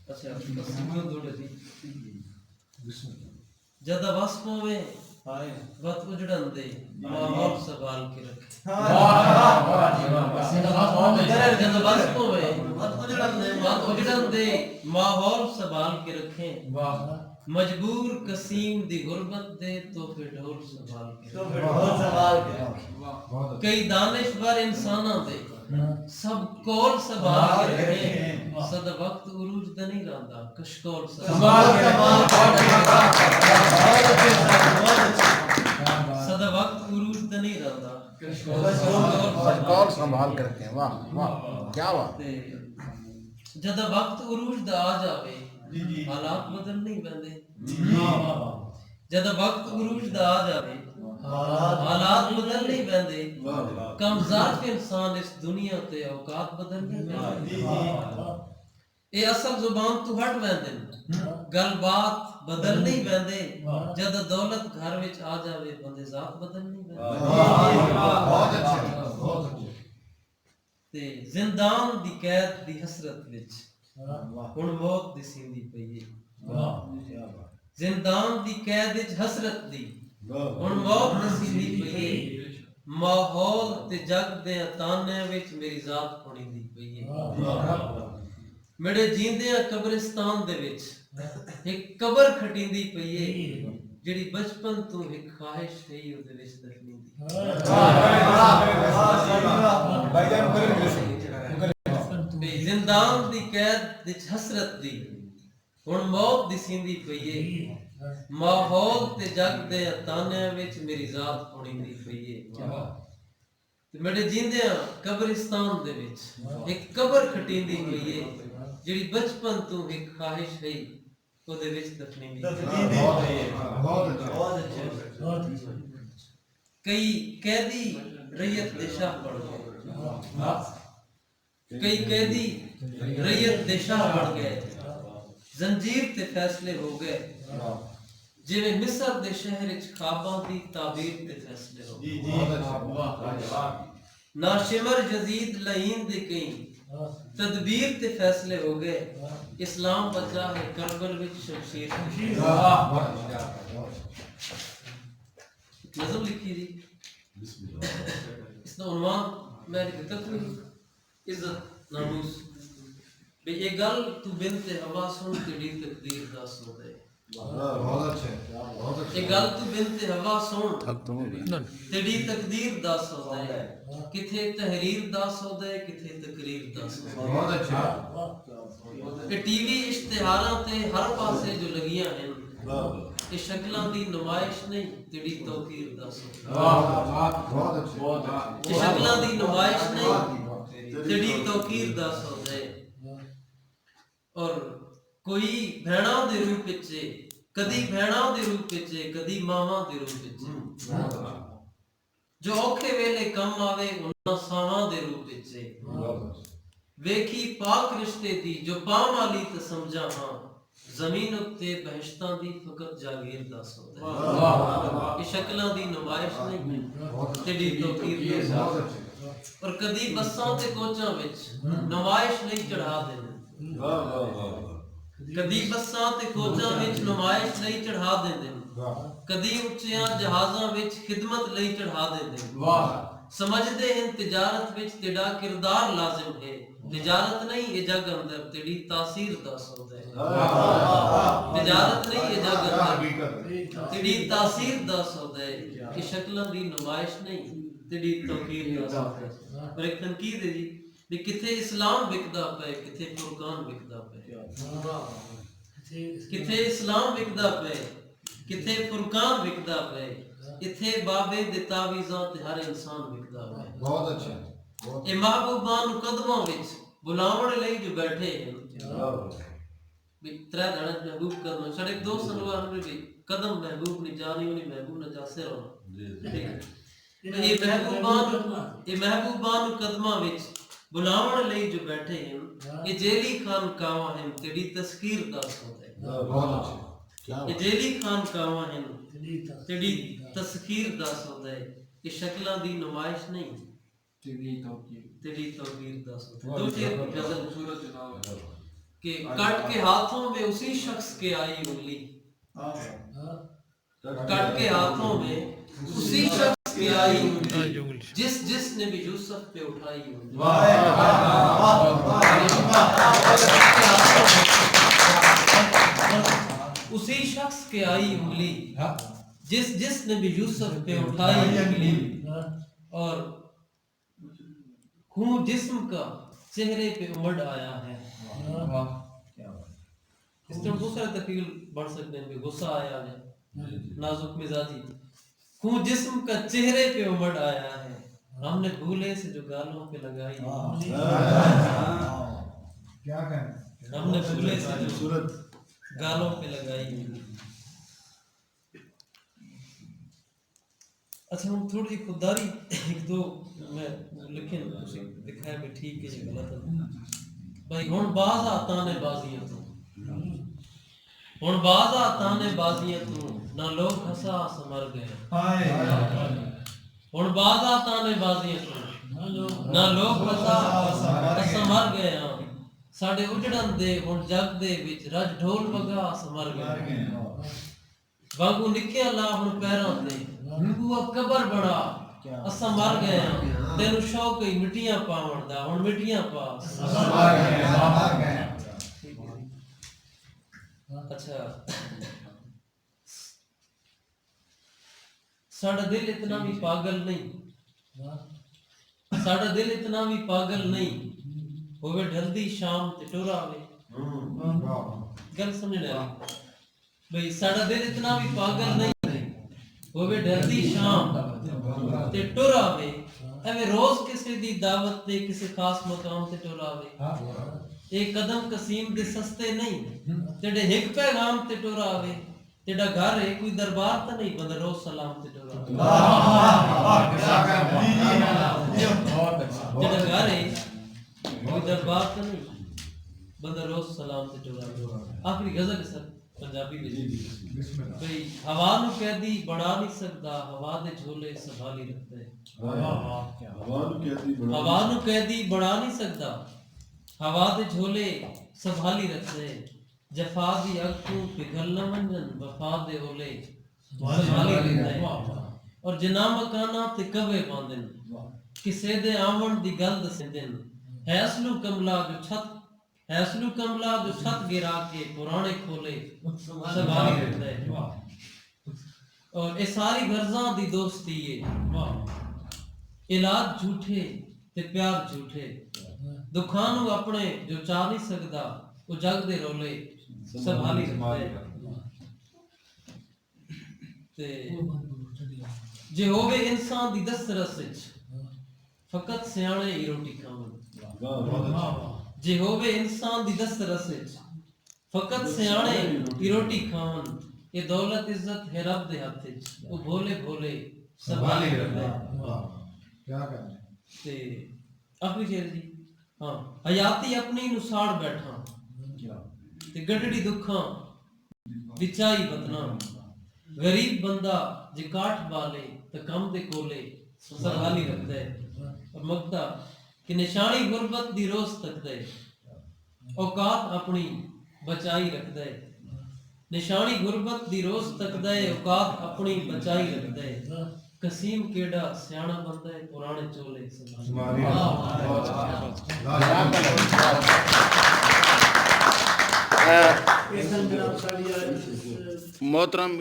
अच्छा थोड़े सी ज्यादा बस पोवे वत उजड़न दे माहौल संभाल के रखे ज्यादा बस पोवे वत उजड़न दे माहौल संभाल के रखें मजबूर कसीम दी गुरबत दे तो फिर ढोल संभाल के कई दानिशवर इंसाना दे सब कौल संभाल के रखे सद वक्त उरूज दा नहीं रहंदा कशकोल संभाल के सद वक्त उरूज दा नहीं रहंदा कशकोल संभाल के रखे। वाह वाह क्या बात। जद वक्त उरूज दा आ जावे हालात बदल नहीं पैंदे जद वक्त उरूज दा आ जावे हालात बदल नहीं पैंदे कमज़ार इंसान इस दुनिया ते औकात बदल नहीं पैंदे ये असल जुबान तू हट वैंदे गल बात बदल नहीं पैंदे जद दौलत घर विच आ जावे बंदे जात बदल नहीं पैंदे बहुत अच्छे ते जिंदान दी कैद दी हसरत विच हुण मौत दी सींदी पई है जिंदान दी कैद विच हसरत दी हुण मौत दी सींदी पई है माहौल ते जग दे ताने विच मेरी जात पड़ींदी पई है मेरे जींदे कब्रिस्तान दे विच एक कबर खटींदी पई है जेड़ी बचपन तू एक ख्वाहिश है ओदे विच दफनींदी जिंदान दी कैद विच हसरत दी हुण मौत दी सींदी पई है माहौल ते जग दे ताने विच मेरी जात पड़ींदी पई है ते मेरे जींदे कब्रिस्तान दे विच एक कबर खटींदी पई है जेड़ी बचपन तू एक ख्वाहिश है ओदे विच दफनींदी कई कैदी रैयत दे शाह बन गए कई कैदी रैयत दे शाह बन गए जंजीर ते फैसले हो गए जिवें मिस्र दे शहर विच ख्वाबां दी ताबीर ते फैसले हो गए नाशिमर यजीद लईन दे कई तदबीर ते फैसले हो गए इस्लाम बचा है करबल विच शमशीर नज़म लिखी थी इसका उन्वान मैंने दिता थी इज्जत नामूस बे ये गल तू बिनते हवा सुन तेरी तकदीर दा सौदा बहुत अच्छे ये गल तू बिनते हवा सुन तेरी तकदीर दा सौदा किथे तहरीर दा सौदा किथे तकरीर दा सौदा बहुत अच्छा ये टीवी इश्तिहारां ते हर पासे जो लगियां हैं ये शक्लां दी नुमाइश नहीं तेरी तौकीर दा सौदा बहुत अच्छे ये शक्लां दी नुमाइश नहीं तेरी तौकीर दा सौदा और कोई भैणा दे रूप विच कदी भैणा दे रूप विच कदी मावां दे रूप विच जो औखे वेले कम आवे उन्हां सावां दे रूप विच वेखी पाक रिश्ते दी जो पाम वाली ते समझा हां जमीन उत्ते बहिश्तां दी फकत जागीर दा सौदा ये शक्लां दी नुमाइश नहीं तेरी तौकीर दा सौदा और कदी बसां ते कोचां विच नुमाइश नहीं चढ़ा देनी कदी बसां ते कोचां विच नुमाइश नहीं चढ़ा देंदे कदी उच्चियां जहाजां विच खिदमत लई चढ़ा देंदे समझदे हैं तिजारत विच तेरा किरदार लाजिम है तिजारत नहीं ये जग अंदर तेरी तासीर दा सौदा है तिजारत नहीं ये जग अंदर तेरी तासीर दा सौदा है कि शक्लां दी नुमाइश नहीं तेरी तौकीर दा सौदा है और एक तनकीद है जी भी किथे इस्लाम विकदा पे किथे फुरकान विकदा पे किथे इस्लाम विकदा पे किथे फुरकान विकदा पे इथे बाबे दे तावीज़ां ते हर इंसान विकदा पे बहुत अच्छे ए महबूबां नु कदमां विच बुलावण लई जो बैठे भी त्रै धड़े महबूब करना साडे एक दोस्त नवार ने भी कदम महबूब नी जानी उनी महबूब न जासे रहो ए महबूबां नु कदमां विच बुलावण लई जो बैठे हैं ये जेली खान कावा हैं तेरी तस्कीर दा सौदा बहुत अच्छे क्या ये जेली खान कावा हैं तेरी तस्कीर दा सौदा ये शक्लां दी नुमाइश नहीं तेरी तौकीर दा सौदा दो शेर गजल सूरत जनाब कि कट के हाथों में उसी शख्स के आई उंगली, कट के हाथों में उसी शख्स की आई उंगली जिसने भी यूसुफ पे उठाई उंगली। उसी शख्स के आई उंगली जिसने भी यूसुफ पे उठाई उंगली, और खून जिस्म का चेहरे पे उमड़ आया है। इस तरह दूसरा तफील बढ़ सकते हैं कि गुस्सा आया है, नाजुक मिजाजी, खून जिस्म का चेहरे पे उमड़ आया है, हमने भूले से जो गालों पे लगाई, हमने भूले से जो गालों पे लगाई। अच्छा हम थोड़ी खुददारी एक दो मैं लिखे दिखाया भी ठीक है जी गलत है भाई। हुण बाज आताने बाजियां तू, हुण बाज आताने बाजियां तू, ना लोग हंसा समर गए। हुण बाज आताने बाजियां तू, ना लोग हंसा समर गए। साडे उजड़न दे हुण जग दे विच रज ढोल वगा समर गए। वांगू निके ला हुण पैरां ते हुआ कबर बड़ा असा मर गए। तेनू शौक ही मिट्टियां पावण दा, हुण मिट्टियां पा समर गए। अच्छा साडा दिल इतना भी पागल नहीं, साडा दिल इतना भी पागल नहीं, होवे ढलदी शाम ते टुर आवे। गल समझने भाई, साडा दिल इतना भी पागल नहीं, होवे ढलदी शाम ते टुर आवे। एवे रोज किसी दी दावत ते किसी खास मकाम ते टुर आवे। एक कदम कसीम दे सस्ते नहीं, तेरे हिक पैगाम ते टुर आवे। तेरा घर है कोई दरबार तो नहीं, बंदा रोज सलाम ते टुर आवे। तेरा घर है कोई दरबार तो नहीं, बंदा रोज सलाम ते टुर आवे। आखिरी गजल सर पंजाबी में भाई, हवा नु कैदी बना नहीं सकता, हवा दे झोले संभाली रखता है। हवा नु कैदी बना नहीं सकता, हवा दे झोले संभाली रखता है। जफा दी अग तू पिघल न मंजन, वफा दे ओले संभाली रखता है। और जिना मकाना ते कवे बांधन, किसे दे आवन दी गल दसदन। हैसलू कमला जो छत, हैसलू कमला जो छत गिरा के पुराने खोले संभाली रखता है। और ये सारी गर्जा दी दोस्ती है, इलाज झूठे ते प्यार झूठे। दुखां नू अपने जो चाह नहीं सकदा, वो जग दे रोले संभाली रखता है। ते जे होवे इंसान दी दस्तरस विच, फकत सियाणे ही रोटी खावन। जे होवे इंसान दी दस्तरस विच, फकत सियाणे ही रोटी खावन। ये दौलत इज्जत है रब दे हाथ विच, वो भोले भोले संभाली रखता है। क्या करना ते आखिरी शेर जी, हाँ हयाती अपनी नुसाड़ बैठा, ते गडड़ी दुखां विचाई बतना। गरीब बंदा जे काठ वाले ते कम दे कोले संभाली रखता है। और मकता कि निशानी गुरबत दी रोज तकदा है, औकात अपनी बचाई रखदा है। निशानी गुरबत दी रोज तकदा है, औकात अपनी बचाई रखदा है। कसीम केड़ा सियाना बंदा है, पुराने चोले संभाली। मोहतरम